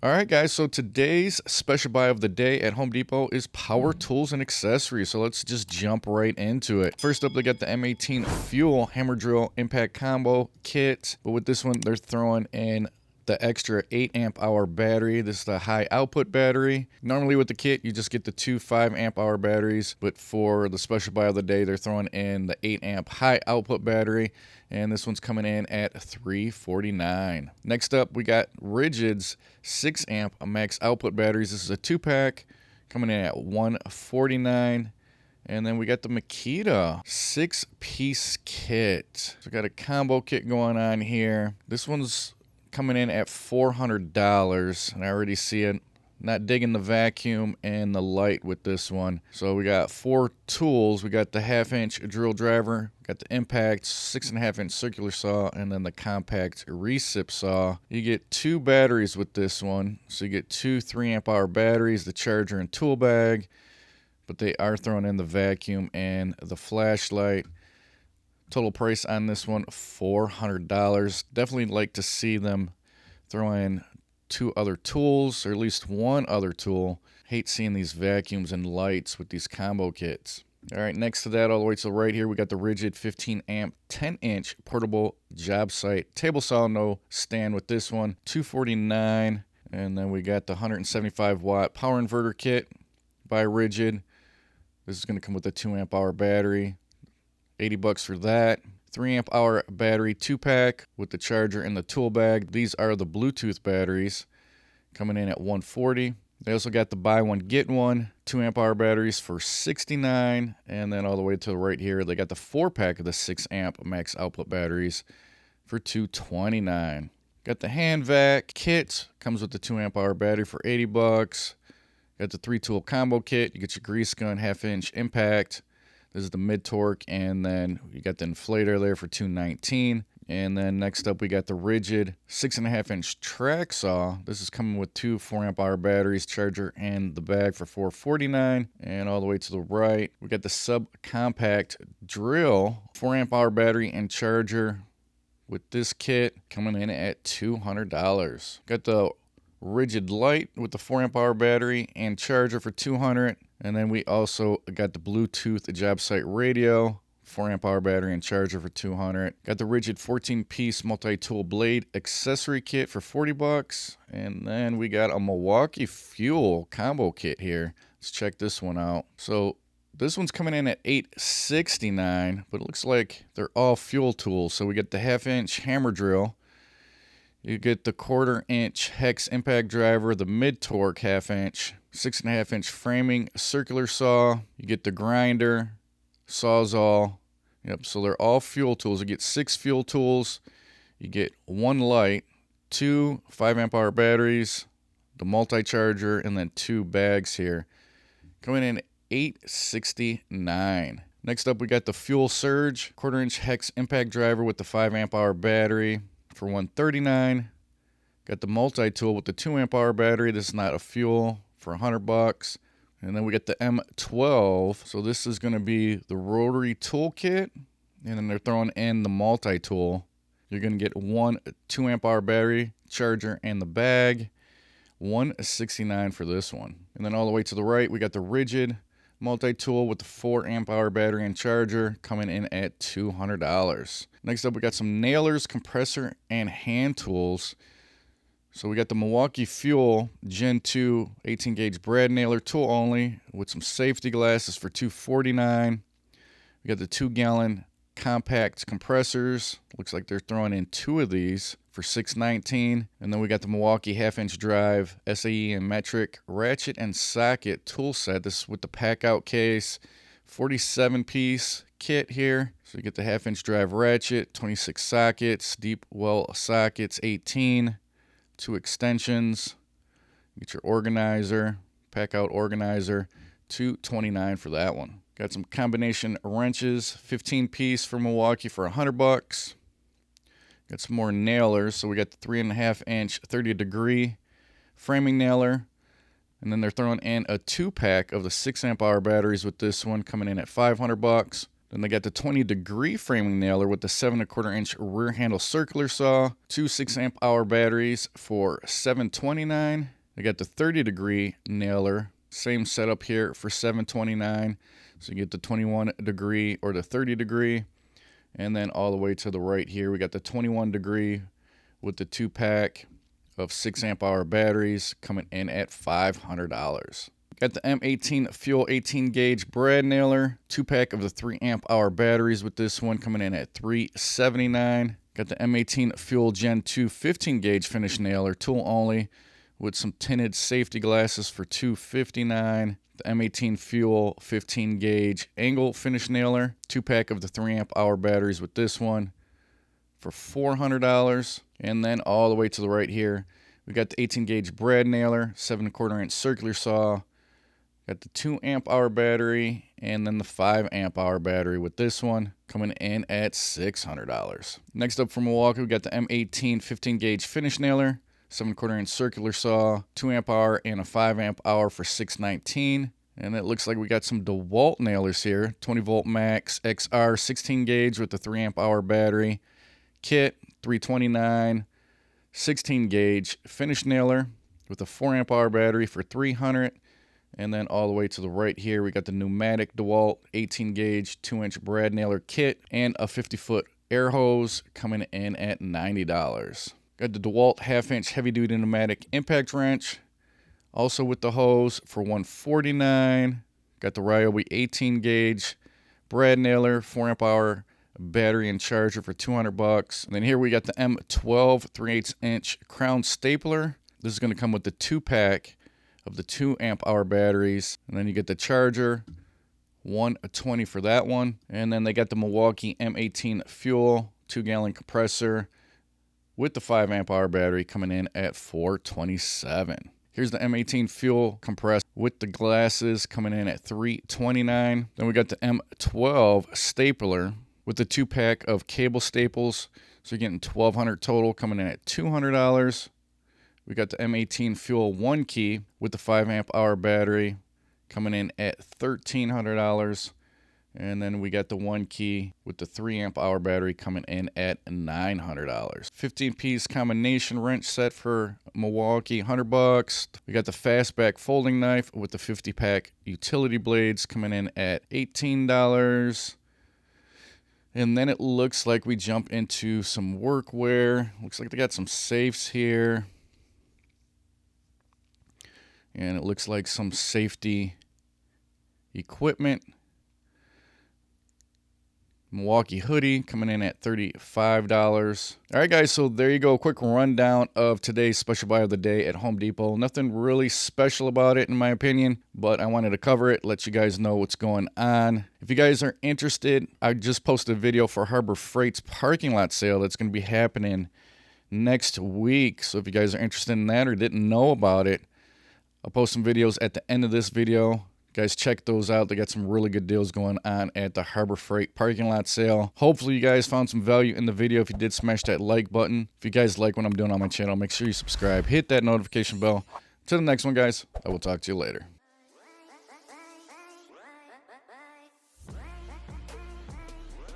All right, guys, so today's special buy of the day at Home Depot is power tools and accessories. So let's just jump right into it. First up, they got the M18 Fuel Hammer Drill Impact Combo Kit. But with this one, they're throwing in the extra 8 amp hour battery. This is the high output battery. Normally with the kit, you just get the two 5 amp hour batteries. But for the special buy of the day, they're throwing in the 8 amp high output battery. And this one's coming in at $349. Next up, we got Rigid's 6 amp max output batteries. This is a 2-pack coming in at $149. And then we got the Makita 6-piece kit. So we got a combo kit going on here. This one's coming in at $400, and I already see it. Not digging the vacuum and the light with this one. So we got 4 tools. We got the 1/2-inch drill driver, got the impact 6.5-inch circular saw, and then the compact recip saw. You get 2 batteries with this one. So you get 2 3 amp hour batteries, the charger and tool bag, but they are throwing in the vacuum and the flashlight. Total price on this one, $400. Definitely like to see them throw in 2 other tools, or at least 1 other tool. Hate seeing these vacuums and lights with these combo kits. All right, next to that, all the way to the right here, we got the Rigid 15 amp 10-inch portable job site table saw, no stand with this one, $249. And then we got the 175 watt power inverter kit by Rigid. This is going to come with a 2 amp hour battery, $80 for that. 3 amp hour battery 2-pack with the charger and the tool bag. These are the Bluetooth batteries coming in at $140. They also got the buy one get one 2 amp hour batteries for $69. And then all the way to the right here, they got the 4-pack of the 6 amp max output batteries for $229. Got the hand vac kit, comes with the 2 amp hour battery for $80. Got the 3 tool combo kit. You get your grease gun 1/2-inch impact. This is the mid-torque, and then you got the inflator there for $219. And then next up, we got the Rigid 6.5-inch track saw. This is coming with 2 4 amp hour batteries, charger, and the bag for $449. And all the way to the right, we got the subcompact drill 4 amp hour battery and charger with this kit coming in at $200. Got the Rigid light with the 4 amp hour battery and charger for $200. And then we also got the Bluetooth job site radio, 4 amp hour battery and charger for $200. Got the Rigid 14-piece multi-tool blade accessory kit for $40. And then we got a Milwaukee Fuel combo kit here. Let's check this one out. So this one's coming in at $869, but it looks like they're all fuel tools. So we get the 1/2-inch hammer drill. You get the 1/4-inch hex impact driver, the mid-torque 1/2-inch, 6.5-inch framing circular saw. You get the grinder, sawzall. Yep, so they're all fuel tools. You get 6 fuel tools. You get 1 light, 2 5 amp hour batteries, the multi-charger, and then 2 bags here. Coming in at $869. Next up, we got the Fuel Surge 1/4-inch hex impact driver with the 5 amp hour battery for $139. Got the multi-tool with the 2 amp hour battery. This is not a fuel, for $100. And then we got the M12. So this is going to be the rotary tool kit. And then they're throwing in the multi-tool. You're going to get 1 2 amp hour battery, charger, and the bag. $169 for this one. And then all the way to the right, we got the Rigid multi-tool with the 4 amp hour battery and charger coming in at $200. Next up, we got some nailers, compressor, and hand tools. So we got the Milwaukee Fuel Gen 2 18-gauge brad nailer tool only with some safety glasses for $249. We got the 2-gallon compact compressors. Looks like they're throwing in 2 of these for $619. And then we got the Milwaukee 1/2-inch drive SAE and metric ratchet and socket tool set. This is with the pack out case, 47-piece kit here. So you get the 1/2-inch drive ratchet, 26 sockets, deep well sockets 18, 2 extensions. Get your organizer, pack out organizer, $229 for that one. Got some combination wrenches, 15-piece from Milwaukee for $100. Got some more nailers. So we got the 3.5-inch 30-degree framing nailer. And then they're throwing in a 2-pack of the 6 amp hour batteries with this one coming in at $500. Then they got the 20-degree framing nailer with the 7 1/4 inch rear handle circular saw, 2 6-amp hour batteries for $729. They got the 30-degree nailer, same setup here for $729. So you get the 21-degree or the 30-degree. And then all the way to the right here, we got the 21-degree with the 2-pack of 6-amp hour batteries coming in at $500. Got the M18 Fuel 18-gauge brad nailer, 2-pack of the 3-amp hour batteries with this one coming in at $379. Got the M18 Fuel Gen 2 15-gauge finish nailer, tool only, with some tinted safety glasses for $259. The M18 Fuel 15-gauge angle finish nailer, 2-pack of the 3-amp hour batteries with this one for $400. And then all the way to the right here, we got the 18-gauge brad nailer, 7 1/4 inch circular saw, got the 2-amp hour battery, and then the 5-amp hour battery with this one coming in at $600. Next up from Milwaukee, we got the M18 15-gauge finish nailer, 7 1/4 inch circular saw, 2-amp hour, and a 5-amp hour for $619. And it looks like we got some DeWalt nailers here, 20-volt max XR 16-gauge with the 3-amp hour battery, kit, $329. 16-gauge finish nailer with a 4-amp hour battery for $300. And then all the way to the right here, we got the pneumatic DeWalt 18-gauge 2-inch brad nailer kit and a 50-foot air hose coming in at $90. Got the DeWalt half-inch heavy-duty pneumatic impact wrench, also with the hose for $149. Got the Ryobi 18-gauge brad nailer, 4-amp hour battery and charger for $200. And then here we got the M12 3/8 inch crown stapler. This is going to come with the 2-pack of the 2-amp hour batteries, and then you get the charger, $120 for that one. And then they got the Milwaukee M18 Fuel 2-gallon compressor with the 5-amp hour battery coming in at $427. Here's the M18 Fuel compressor with the glasses coming in at $329. Then we got the M12 stapler with the 2-pack of cable staples. So you're getting $1,200 total coming in at $200. We got the M18 Fuel 1 key with the 5-amp hour battery coming in at $1,300. And then we got the 1 key with the 3-amp hour battery coming in at $900. 15-piece combination wrench set for Milwaukee, $100. We got the fastback folding knife with the 50-pack utility blades coming in at $18. And then it looks like we jump into some workwear. Looks like they got some safes here. And it looks like some safety equipment. Milwaukee hoodie coming in at $35. All right, guys, so there you go. A quick rundown of today's special buy of the day at Home Depot. Nothing really special about it, in my opinion, but I wanted to cover it, let you guys know what's going on. If you guys are interested, I just posted a video for Harbor Freight's parking lot sale that's going to be happening next week. So if you guys are interested in that or didn't know about it, I'll post some videos at the end of this video. Guys, check those out. They got some really good deals going on at the Harbor Freight parking lot sale. Hopefully you guys found some value in the video. If you did, smash that like button. If you guys like what I'm doing on my channel, make sure you subscribe. Hit that notification bell. Till the next one, guys, I will talk to you later.